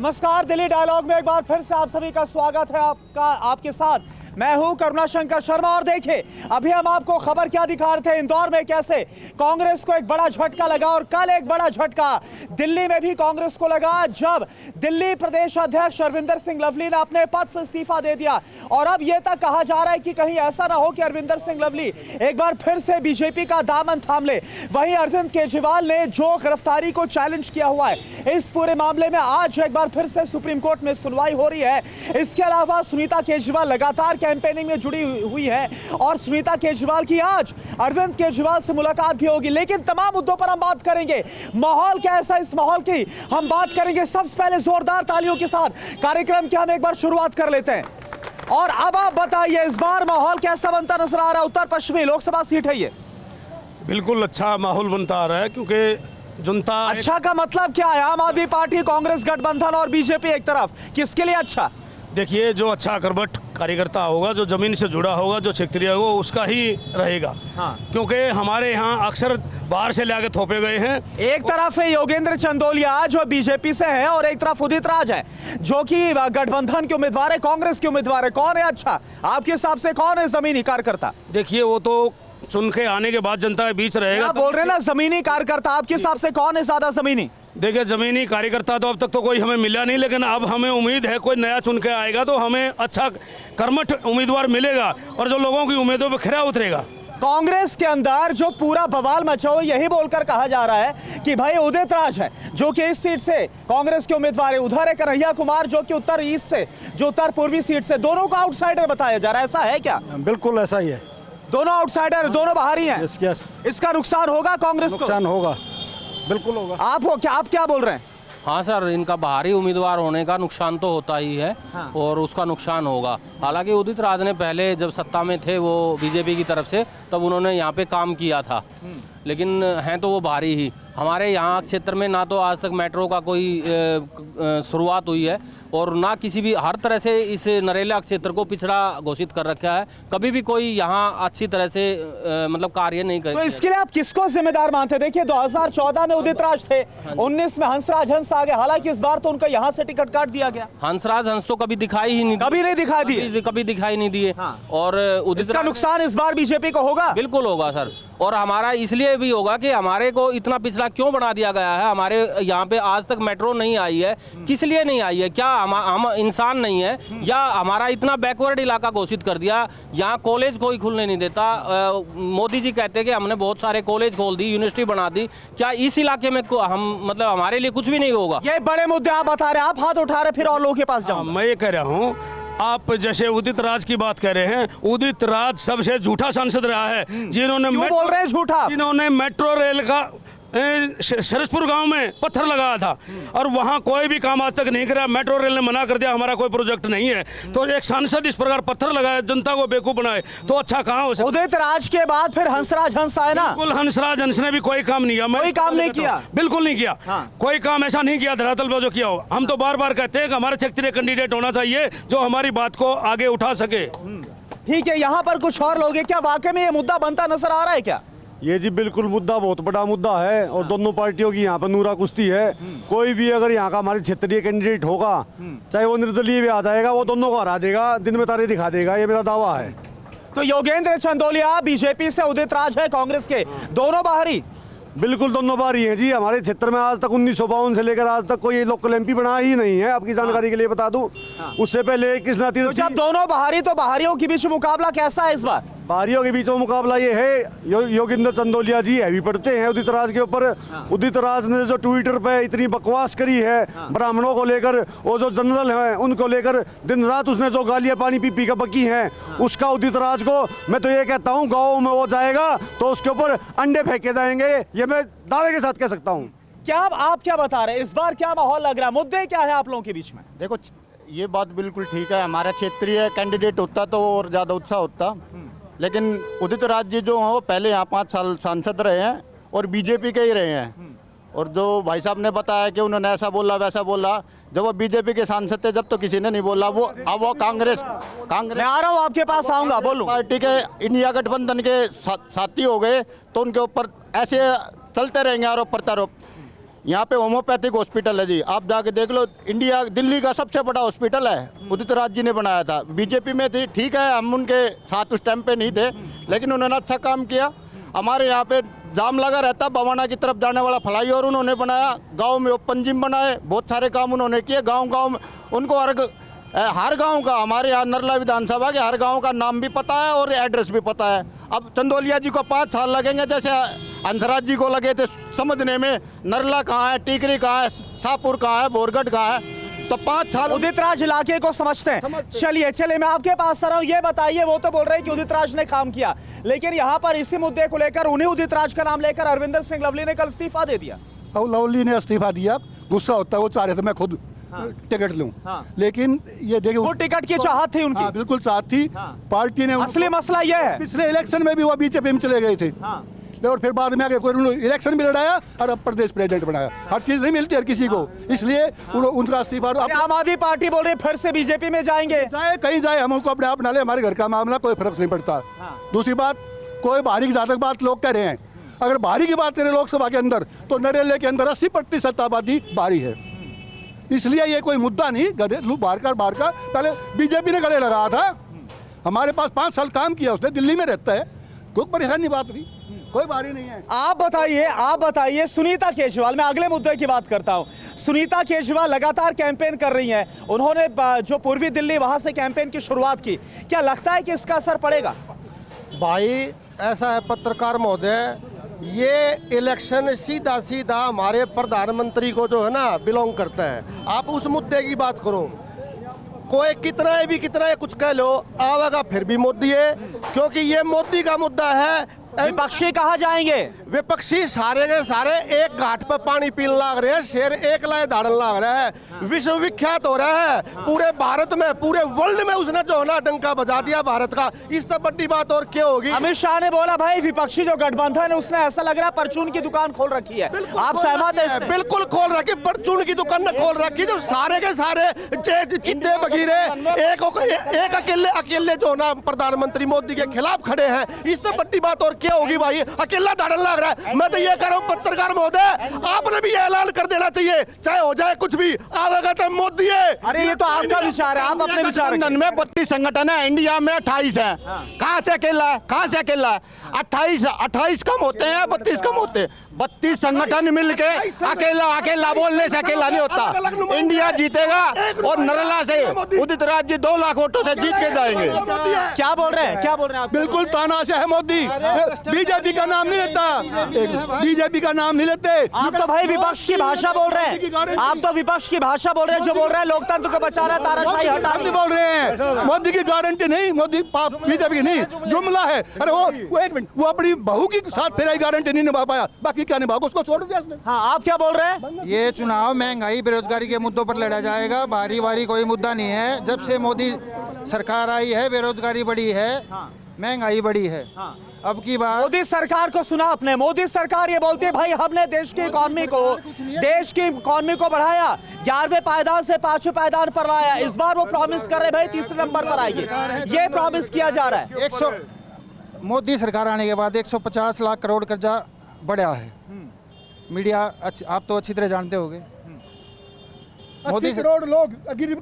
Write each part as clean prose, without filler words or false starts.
नमस्कार, दिल्ली डायलॉग में एक बार फिर से आप सभी का स्वागत है। आपके साथ मैं हूं करुणाशंकर शर्मा। और देखिए, अभी हम आपको खबर क्या दिखा रहे थे, इंदौर में कैसे कांग्रेस को एक बड़ा झटका लगा। और कल एक बड़ा झटका दिल्ली में भी कांग्रेस को लगा, जब दिल्ली प्रदेश अध्यक्ष अरविंदर सिंह लवली ने अपने पद से इस्तीफा दे दिया। और अब यह तक कहा जा रहा है कि कहीं ऐसा ना हो कि अरविंदर सिंह लवली एक बार फिर से बीजेपी का दामन थाम ले। वहीं अरविंद केजरीवाल ने जो गिरफ्तारी को चैलेंज किया हुआ है, इस पूरे मामले में आज एक बार फिर से सुप्रीम कोर्ट में सुनवाई हो रही है। इसके अलावा सुनीता केजरीवाल लगातार कैंपेनिंग में जुड़ी हुई है और सुनीता केजरीवाल की आज अरविंद केजरीवाल से मुलाकात भी होगी। लेकिन तमाम मुद्दों पर हम बात करेंगे। माहौल कैसा, इस माहौल की हम बात करेंगे। सबसे पहले जोरदार तालियों के साथ कार्यक्रम की हम एक बार शुरुआत कर लेते हैं। और अब आप बताइए, इस बार माहौल कैसा बनता नजर आ रहा है? उत्तर पश्चिमी लोकसभा सीट है ये। बिल्कुल अच्छा माहौल बनता आ रहा है, क्योंकि जनता अच्छा का मतलब क्या है? आम आदमी पार्टी, कांग्रेस गठबंधन और बीजेपी एक तरफ, किसके लिए अच्छा? देखिए, जो अच्छा करबट कार्यकर्ता होगा, जो जमीन से जुड़ा होगा, जो क्षेत्रीय होगा, उसका ही रहेगा। हाँ। क्योंकि हमारे यहाँ अक्सर बाहर से लाके थोपे गए हैं। एक तरफ है योगेंद्र चंदोलिया जो बीजेपी से है, और एक तरफ उदित राज है जो कि गठबंधन के उम्मीदवार है, कांग्रेस के उम्मीदवार है। कौन है अच्छा आपके हिसाब से? कौन है जमीनी कार्यकर्ता? देखिए, वो तो चुन के आने के बाद जनता के बीच रहेगा। बोल रहे ना जमीनी कार्यकर्ता, आपके हिसाब से कौन है ज्यादा जमीनी? देखिए, जमीनी कार्यकर्ता तो अब तक तो कोई हमें मिला नहीं, लेकिन अब हमें उम्मीद है कोई नया चुन के आएगा तो हमें अच्छा कर्मठ उम्मीदवार मिलेगा और जो लोगों की उम्मीदों पर खरा उतरेगा। कांग्रेस के अंदर जो पूरा बवाल मचा हो, यही बोलकर कहा जा रहा है कि भाई उदित राज है जो कि इस सीट से कांग्रेस के उम्मीदवार है, उधर है कन्हैया कुमार जो कि उत्तर ईस्ट से, जो उत्तर पूर्वी सीट से, दोनों को आउटसाइडर बताया जा रहा है। ऐसा है क्या? बिल्कुल ऐसा ही है। दोनों आउटसाइडर, दोनों बाहरी हैं। Yes yes. इसका नुकसान होगा कांग्रेस को? नुकसान होगा, बिल्कुल होगा। आप क्या बोल रहे हैं? हाँ सर, इनका बाहरी उम्मीदवार होने का नुकसान तो होता ही है। हाँ। और उसका नुकसान होगा। हालांकि उदित राज ने पहले जब सत्ता में थे वो बीजेपी की तरफ से, तब उन्होंने यहाँ पे काम किया था, लेकिन हैं तो वो बाहरी ही। हमारे यहाँ क्षेत्र में ना तो आज तक मेट्रो का कोई शुरुआत हुई है और ना किसी भी, हर तरह से इस नरेला क्षेत्र को पिछड़ा घोषित कर रखा है। कभी भी कोई यहाँ अच्छी तरह से मतलब कार्य नहीं कर। तो इसके लिए आप किसको जिम्मेदार मानते हैं? देखिए, 2014 में उदित राज थे, 19 में हंसराज हंस आ गए। हालांकि इस बार तो उनका यहाँ से टिकट काट दिया गया। हंसराज हंस तो कभी दिखाई ही नहीं, कभी नहीं दिखाई दिए, कभी दिखाई नहीं दिए। हाँ। और उदित का नुकसान इस बार बीजेपी को होगा? बिल्कुल होगा सर। और हमारा इसलिए भी होगा कि हमारे को इतना पिछड़ा क्यों बना दिया गया है। हमारे यहाँ पे आज तक मेट्रो नहीं आई है, किस लिए नहीं आई है? क्या हम इंसान नहीं है, या हमारा इतना बैकवर्ड इलाका घोषित कर दिया? यहाँ कॉलेज कोई खुलने नहीं देता। मोदी जी कहते हैं कि हमने बहुत सारे कॉलेज खोल दी, यूनिवर्सिटी बना दी। क्या इस इलाके में हम मतलब हमारे लिए कुछ भी नहीं होगा? ये बड़े मुद्दे आप बता रहे हैं, आप हाथ उठा रहे, फिर और लोगों के पास जाओ। मैं ये कह रहा हूँ, आप जैसे उदित राज की बात कर रहे हैं, उदित राज सबसे झूठा सांसद रहा है जिन्होंने बोल रहे हैं झूठा? जिन्होंने मेट्रो रेल का शरसपुर गांव में पत्थर लगाया था और वहां कोई भी काम आज तक नहीं करा। मेट्रो रेल ने मना कर दिया, हमारा कोई प्रोजेक्ट नहीं है। तो एक सांसद इस प्रकार पत्थर लगाए, जनता को बेवकूफ बनाए, तो अच्छा कहाँ हो सकता? उदित राज के बाद फिर हंसराज हंस आए ना। बिल्कुल, हंसराज हंस ने भी कोई काम नहीं किया। कोई काम नहीं किया? बिल्कुल नहीं किया। हाँ। कोई काम ऐसा नहीं किया धरातल पर जो किया हो। हम तो बार बार कहते हैं कि हमारे क्षेत्रीय कैंडिडेट होना चाहिए जो हमारी बात को आगे उठा सके। ठीक है, यहाँ पर कुछ और लोग हैं। क्या वाकई में ये मुद्दा बनता नजर आ रहा है क्या? ये जी बिल्कुल मुद्दा बहुत बड़ा मुद्दा है और दोनों पार्टियों की यहाँ पर नूरा कुश्ती है। कोई भी अगर यहाँ का हमारे क्षेत्रीय कैंडिडेट होगा, चाहे वो निर्दलीय भी आ जाएगा, वो दोनों को हरा देगा, दिन में तारे दिखा देगा, ये मेरा दावा है। तो योगेंद्र चंदोलिया बीजेपी से, उदित राज है कांग्रेस के, दोनों बाहरी? बिल्कुल दोनों बाहरी हैं जी। हमारे क्षेत्र में आज तक 1952 से लेकर आज तक कोई लोकल एमपी बना ही नहीं है। आपकी जानकारी के लिए बता दूं, उससे पहले कृष्णा तीर्थ। तो जब दोनों बाहरी, तो बाहरियों के बीच मुकाबला कैसा है इस बार? बाहरियों के बीच में मुकाबला ये है, योगेंद्र चंदोलिया जी हैवी पड़ते हैं उदित राज के ऊपर। उदित राज ने जो ट्विटर पे इतनी बकवास करी है ब्राह्मणों को लेकर, वो जो जनरल हैं उनको लेकर, दिन रात उसने जो गालियां पानी पी पी कर बकी हैं, उसका उदित राज को मैं तो ये कहता हूँ, गाँव में वो जाएगा तो उसके ऊपर अंडे फेंके जाएंगे, ये मैं दावे के साथ कह सकता हूँ। क्या आप क्या बता रहे हैं, इस बार क्या माहौल लग रहा है? मुद्दे क्या है आप लोगों के बीच में? देखो, ये बात बिल्कुल ठीक है। हमारा क्षेत्रीय कैंडिडेट होता तो और ज़्यादा उत्साह होता, लेकिन उदित राज जी जो हैं वो पहले यहाँ 5 साल सांसद रहे हैं और बीजेपी के ही रहे हैं। और जो भाई साहब ने बताया कि उन्होंने ऐसा बोला वैसा बोला, जब वो बीजेपी के सांसद थे जब तो किसी ने नहीं बोला। वो अब वो कांग्रेस मैं आ रहा हूँ, आपके पास आऊंगा, बोलूं। पार्टी के इंडिया गठबंधन के साथी हो गए तो उनके ऊपर ऐसे चलते रहेंगे आरोप प्रत्यारोप। यहाँ पे होम्योपैथिक हॉस्पिटल है जी, आप जाके देख लो। इंडिया दिल्ली का सबसे बड़ा हॉस्पिटल है, उदित राज जी ने बनाया था। बीजेपी में थी, ठीक है, हम उनके साथ उस टाइम पे नहीं थे, लेकिन उन्होंने अच्छा काम किया। हमारे यहाँ पे जाम लगा रहता बवाना की तरफ जाने वाला फ्लाईओवर उन्होंने बनाया, गांव में ओपन जिम बनाए, बहुत सारे काम उन्होंने किए। गांव में उनको हर गांव का, हमारे यहाँ नरला विधानसभा के हर गांव का नाम भी पता है और एड्रेस भी पता है। अब चंदौलिया जी को 5 साल लगेंगे, जैसे हंसराज जी को लगे थे समझने में नरला कहाँ है, टीकरी कहाँ है, शाहपुर कहाँ है, बोरगढ़ कहाँ है, तो 5 साल उदित राज इलाके को समझते हैं। चलिए मैं आपके पास आ रहा हूँ, ये बताइए, वो तो बोल रहे हैं कि उदित राज ने काम किया, लेकिन यहाँ पर इसी मुद्दे को लेकर उन्हीं उदित राज का नाम लेकर अरविंदर सिंह लवली ने कल इस्तीफा दे दिया। और लवली ने इस्तीफा दिया, गुस्सा होता है, वो चाह रहे थे मैं खुद टिकट लूं, लेकिन ये देखिए वो टिकट की चाहत थी उनकी। बिल्कुल चाहत थी। पार्टी ने असली मसला ये है, पिछले इलेक्शन में भी वो बीजेपी में चले गए थे, और फिर बाद में आके इलेक्शन भी लड़ाया और अब प्रदेश प्रेसिडेंट बनाया। हर चीज नहीं मिलती हर किसी को, इसलिए उनका इस्तीफा। आम आदमी पार्टी बोल रही फिर से बीजेपी में जाएंगे, चाहे कहीं जाए, हम उनको अपने आप बना ले, हमारे घर का मामला कोई फर्क नहीं पड़ता। दूसरी बात, कोई बाहरी की जहाँ तक बात लोग कह रहे हैं, अगर बाहरी की बात करें लोकसभा के अंदर, तो नरेले के अंदर 80% आबादी बाहरी है, इसलिए ये कोई मुद्दा नहीं। बाहर का पहले बीजेपी ने गले लगाया था, हमारे पास 5 साल काम किया उसने, दिल्ली में रहता है, कोई परेशानी बात नहीं, कोई बारी नहीं है। आप बताइए सुनीता केजरीवाल, मैं अगले मुद्दे की बात करता हूं। सुनीता केजरीवाल लगातार कैंपेन कर रही हैं, उन्होंने जो पूर्वी दिल्ली वहां से कैंपेन की शुरुआत की, क्या लगता है कि इसका असर पड़ेगा? भाई ऐसा है पत्रकार महोदय, ये इलेक्शन सीधा हमारे प्रधानमंत्री को जो है ना बिलोंग करता है। आप उस मुद्दे की बात करो, कोई कितना कुछ कह लो, आवेगा फिर भी मोदी है, क्योंकि ये मोदी का मुद्दा है। विपक्षी कहाँ जाएंगे? विपक्षी सारे के सारे एक घाट पर पानी पीने लाग रहे हैं, शेर एक लाए धाड़न लाग रहा है, विश्व विख्यात हो रहा है पूरे भारत में, पूरे वर्ल्ड में उसने जो है ना डंका बजा दिया भारत का। इस तरह बड़ी बात और क्या होगी? अमित शाह ने बोला भाई विपक्षी जो गठबंधन है उसने ऐसा लग रहा है परचून की दुकान खोल रखी है, आप सहमत हैं? बिल्कुल खोल रखी, परचून की दुकान ने खोल रखी, जो सारे के सारे चिट्टे बगीरे एक अकेले जो ना प्रधानमंत्री मोदी के खिलाफ खड़े हैं। इस तरह बड़ी बात और क्या होगी भाई? अकेला धाड़न लग रहा है। मैं तो ये कह रहा हूँ पत्रकार महोदय, आपने भी ऐलान कर देना चाहिए, चाहे हो जाए कुछ भी, आवेगा तो मोदी है। अरे ये तो आपका विचार है, आप अपने विचार संगठन में 32 संगठन है, इंडिया में 28 है। कहाँ से अकेला है? 28 कम होते हैं, 32 कम होते हैं। 32 संगठन मिलके अकेला बोलने से अकेला नहीं होता। इंडिया जीतेगा और नरला से उदित राज जी 2 लाख वोटों से जीत के जाएंगे। क्या बोल रहे हैं आप? बिल्कुल तानाशाह है मोदी, बीजेपी का नाम नहीं लेता, बीजेपी का नाम नहीं लेते। आप तो भाई विपक्ष की भाषा बोल रहे हैं, आप तो विपक्ष की भाषा बोल रहे हैं, जो बोल रहे हैं लोकतंत्र को बचा रहा है, तानाशाही हटा नहीं बोल रहे हैं। मोदी की गारंटी नहीं, मोदी बीजेपी की नहीं, जुमला है। अरे वो एक मिनट, वो अपनी बहू की साथ फिर गारंटी नहीं निभा पाया, बाकी क्या निभा, उसको छोड़ दिया उसने। हाँ, आप क्या बोल रहे हैं? ये चुनाव महंगाई बेरोजगारी के मुद्दों पर लड़ा जाएगा, बारी कोई मुद्दा नहीं है। जब से मोदी सरकार आई है बेरोजगारी बढ़ी है, महंगाई बढ़ी है। अब की बात मोदी सरकार को सुना आपने? मोदी सरकार ये बोलती है भाई हमने देश की इकोनॉमी को बढ़ाया, 11वें पायदान से 5वें पायदान पर लाया। इस बार वो प्रॉमिस कर रहे भाई 3रे नंबर पर आएंगे, ये प्रॉमिस किया जा रहा है। 100 मोदी सरकार आने के बाद 150 लाख करोड़ कर्जा बढ़ा है। मीडिया आप तो अच्छी तरह जानते होंगे। मोदी करोड़ लोग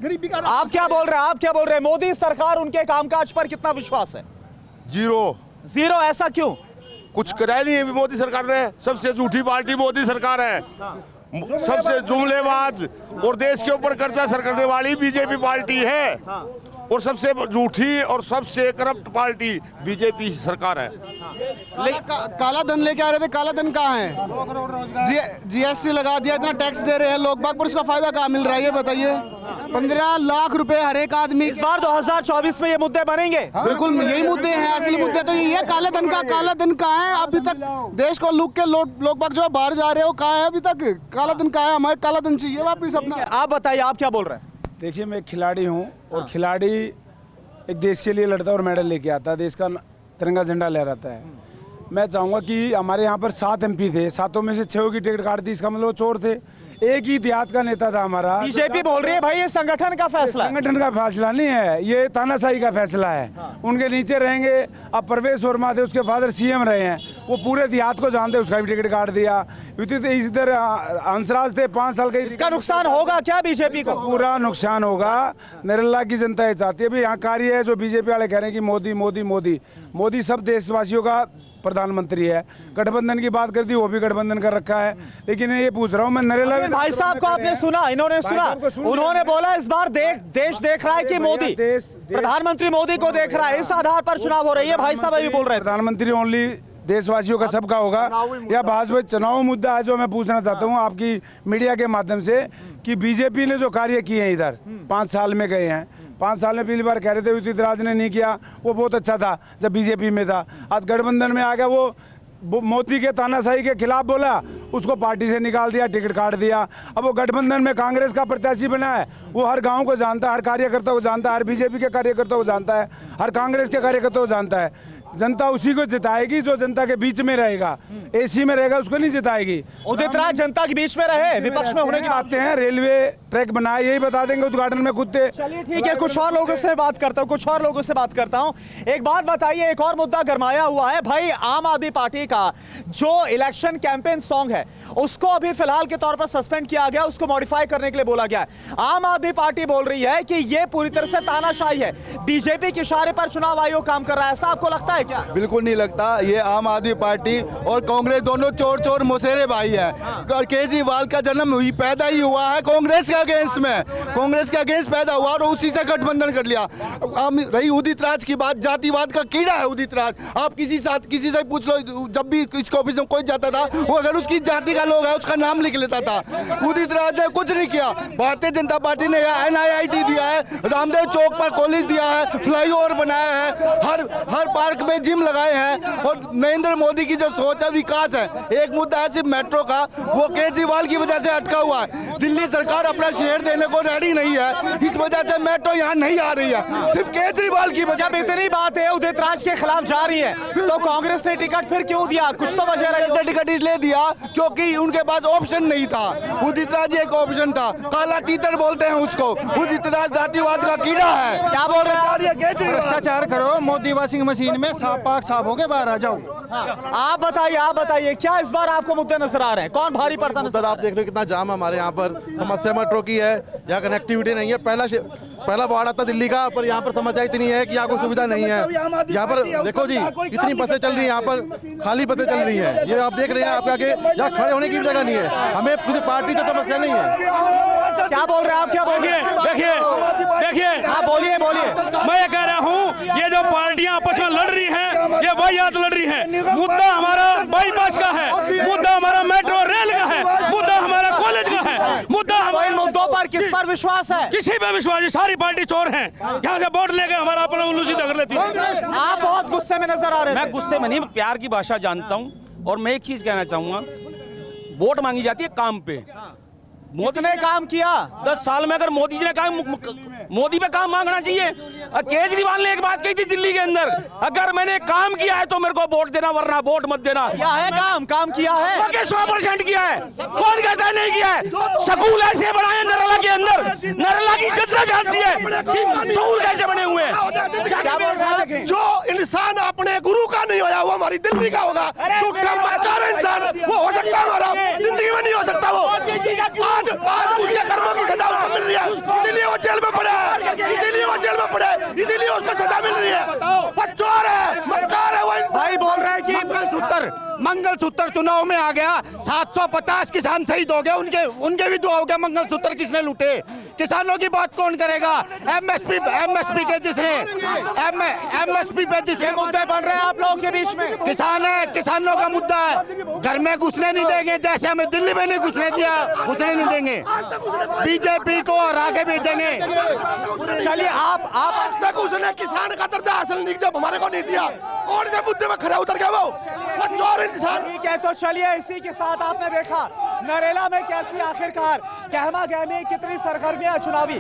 गरीबी का। आप क्या बोल रहे हैं? मोदी सरकार उनके कामकाज पर कितना विश्वास है? जीरो। ऐसा क्यों? कुछ कराया नहीं है मोदी सरकार ने। सबसे झूठी पार्टी मोदी सरकार है, सबसे जुमलेबाज और देश के ऊपर कर्जा सर करने वाली बीजेपी पार्टी है, और सबसे झूठी और सबसे करप्ट पार्टी बीजेपी सरकार है। काला धन लेके आ रहे थे, काला धन कहाँ है? जीएसटी लगा दिया, इतना टैक्स दे रहे हैं लोग बाग, पर उसका फायदा कहाँ मिल रहा है ये बताइए? 15 लाख रुपए हर एक आदमी। इस बार 2024 में ये मुद्दे बनेंगे। बिल्कुल यही मुद्दे हैं, असली मुद्दे तो यही है। काला धन कहाँ है? अभी तक देश को लूट के लोग बाग जो बाहर जा रहे हो, कहाँ है अभी तक? काला धन कहाँ है? हमारे काला धन चाहिए वापिस अपना। आप बताइए, आप क्या बोल रहे हैं? देखिए, मैं एक खिलाड़ी हूँ, और खिलाड़ी एक देश के लिए लड़ता है और मेडल लेके आता है, देश का तिरंगा झंडा लहराता है। मैं चाहूँगा कि हमारे यहाँ पर 7 MP थे, 7 में से 6 की टिकट काट दी, इसका मतलब वो चोर थे। एक ही देहात का नेता था हमारा। बीजेपी बोल रही है भाई ये संगठन का फैसला है। संगठन का फैसला नहीं है, ये तानाशाही का फैसला है। उनके नीचे रहेंगे। अब प्रवेश वर्मा थे, उसके फादर सीएम रहे हैं, वो पूरे देहात को जानते, उसका भी टिकट काट दिया। इधर हंसराज थे 5 साल के। इसका नुकसान होगा क्या बीजेपी को? पूरा नुकसान होगा। नरेला की जनता ये चाहती है। अभी यहाँ कार्य है जो बीजेपी वाले कह रहे हैं कि मोदी मोदी मोदी मोदी सब देशवासियों का प्रधानमंत्री है। गठबंधन की बात कर दी, वो भी गठबंधन कर रखा है। लेकिन ये पूछ रहा हूँ मैं, नरेला भाई साहब को आपने सुना, इन्होंने सुना, उन्होंने बोला इस बार देश देख रहा है कि मोदी प्रधानमंत्री मोदी को देख रहा है, इस आधार पर चुनाव हो रही है। भाई साहब अभी बोल रहे हैं प्रधानमंत्री ओनली देशवासियों का सबका होगा या भाजपा चुनाव मुद्दा है। जो मैं पूछना चाहता हूँ आपकी मीडिया के माध्यम से कि बीजेपी ने जो कार्य किए हैं इधर 5 साल में गए हैं, 5 साल में पहली बार कह रहे थे उदित राज ने नहीं किया, वो बहुत अच्छा था जब बीजेपी में था। आज गठबंधन में आ गया, वो मोदी के तानाशाही के खिलाफ बोला, उसको पार्टी से निकाल दिया, टिकट काट दिया। अब वो गठबंधन में कांग्रेस का प्रत्याशी बना है, वो हर गांव को जानता है, हर कार्यकर्ता को जानता है, हर बीजेपी के कार्यकर्ता को जानता है, हर कांग्रेस के कार्यकर्ता को जानता है। जनता उसी को जिताएगी जो जनता के बीच में रहेगा। एसी में रहेगा उसको नहीं जिताएगी। उदित राज जनता के बीच में रहे, विपक्ष में होने की बात आते हैं, रेलवे ट्रैक बनाए, यही बता देंगे उद्घाटन में खुद थे। चलिए ठीक है, कुछ और लोगों से बात करता हूं, एक बात बताइए, एक और मुद्दा गरमाया हुआ है भाई। आम आदमी पार्टी का जो इलेक्शन कैंपेन सॉन्ग है उसको अभी फिलहाल के तौर पर सस्पेंड किया गया, उसको मॉडिफाई करने के लिए बोला गया है। आम आदमी पार्टी बोल रही है कि यह पूरी तरह से तानाशाही है, बीजेपी के इशारे पर चुनाव आयोग काम कर रहा है। ऐसा आपको लगता है क्या? बिल्कुल नहीं लगता। ये आम आदमी पार्टी और कांग्रेस दोनों चोर चोर मुसेरे भाई है। और केजरीवाल का जन्म हुई पैदा ही हुआ है कांग्रेस के अगेंस्ट में, कांग्रेस के अगेंस्ट पैदा हुआ और उसी से गठबंधन कर लिया। रही उदित राज की बात, जातिवाद का कीड़ा है उदित राज। आप किसी से पूछ लो, जब भी इसको ऑफिस में कोई जाता था वो अगर उसकी जाति का लोग है उसका नाम लिख लेता था। उदित राज ने कुछ नहीं किया। भारतीय जनता पार्टी ने NIIT दिया है, रामदेव चौक पर कॉलेज दिया है, फ्लाईओवर बनाया है, हर पार्क में जिम लगाए हैं। और नरेंद्र मोदी की जो सोच है विकास है। एक मुद्दा है सिर्फ मेट्रो का, वो केजरीवाल की वजह से अटका हुआ है। दिल्ली सरकार अपना शेयर देने को रेडी नहीं है, इस वजह से मेट्रो यहाँ नहीं आ रही है, सिर्फ केजरीवाल की वजह। जब इतनी बात है उदित राज के खिलाफ जा रही है तो कांग्रेस ने टिकट फिर क्यों दिया? कुछ तो वजह रही। टिकट इसलिए दिया क्योंकि उनके पास ऑप्शन नहीं था। उदित राज एक ऑप्शन था, काला तीतर बोलते हैं उसको। उदित राज जातिवाद का कीड़ा है। क्या बोल रहे हैं? भ्रष्टाचार करो, मोदी वॉशिंग मशीन में साफ हो के बाहर आ जाओ। आप बताइए क्या इस बार आपको मुद्दे नजर आ रहे हैं? कौन भारी पड़ता नजर? आप देख रहे हो कितना जाम है हमारे यहाँ पर। समस्या मेट्रो की है, यहाँ कनेक्टिविटी नहीं है। पहला वार्ड आता दिल्ली का, पर यहाँ पर समस्या इतनी है कि यहाँ कोई सुविधा नहीं है। यहाँ पर देखो जी कितनी बसें चल रही हैं, यहाँ पर खाली बसें चल रही हैं। ये आप देख रहे हैं, आपके आगे यहाँ खड़े होने की जगह नहीं है। हमें किसी पार्टी से समस्या नहीं है। क्या बोल रहे हैं आप? क्या बोल रहे हैं? देखिए हाँ बोलिए। मैं ये कह रहा हूँ, ये जो पार्टियां आपस में लड़ रही हैं, ये वाहियात लड़ रही हैं। मुद्दा हमारा बाईपास का है, मुद्दा हमारा मेट्रो रेल का है, मुद्दा हमारा कॉलेज का है, मुद्दा हमारे मुद्दों पर किस पर विश्वास है? किसी पे विश्वास नहीं। सारी पार्टी चोर हैं, यहाँ से वोट लेके हमारा अपना उल्लू सीधा कर लेती है। आप बहुत गुस्से में नजर आ रहे हैं। मैं गुस्से में नहीं, प्यार की भाषा जानता हूँ। और मैं एक चीज कहना चाहूंगा, वोट मांगी जाती है काम पे। मोदी ने काम किया 10 साल में, अगर मोदी जी ने काम, मोदी पे काम मांगना चाहिए। केजरीवाल ने एक बात कही थी दिल्ली के अंदर, अगर मैंने काम किया है तो मेरे को वोट देना, वरना वोट मत देना। क्या है काम किया है? 100% किया है। कौन कहता है नहीं किया है? स्कूल ऐसे बनाए नरेला के अंदर, नरेला की जनता जानती है कि स्कूल कैसे बने हुए हैं। क्या बोल रहे हैं? जो इंसान अपने गुरु का नहीं होया वो हमारी दिल्ली का होगा। तो कर्मचारी इंसान वो हो सकता है, हमारा जिंदगी में नहीं हो सकता। वो आज उसके कर्मों की सजा उसको मिल रही है, इसीलिए वो जेल में पड़ा है, इसीलिए उसको सजा मिल रही है। वो चोर है, मक्कार है। वो भाई बोल रहे हैं कि मंगलसूत्र चुनाव में आ गया, 750 किसान शहीद हो गए, उनके भी दुआ हो गया। मंगलसूत्र किसने लूटे? किसानों की बात कौन करेगा? एमएसपी के जिसने एमएसपी पे जिसने मुद्दे बन रहे हैं आप लोगों के बीच में। किसान है, किसानों का मुद्दा है। घर में घुसने नहीं देंगे, जैसे हमें दिल्ली में नहीं घुसने दिया, घुसने नहीं देंगे। बीजेपी को और आगे भेजेंगे। चलिए आप आज तक उसने किसान का दर्जा हासिल नहीं किया, हमारे को नहीं दिया। कौन से मुद्दे में खड़ा उतर गया वो चोर इंसान? ठीक है, तो चलिए इसी के साथ आपने देखा नरेला में कैसी आखिरकार गहमा गहमी कितनी सरगर्मियां चुनावी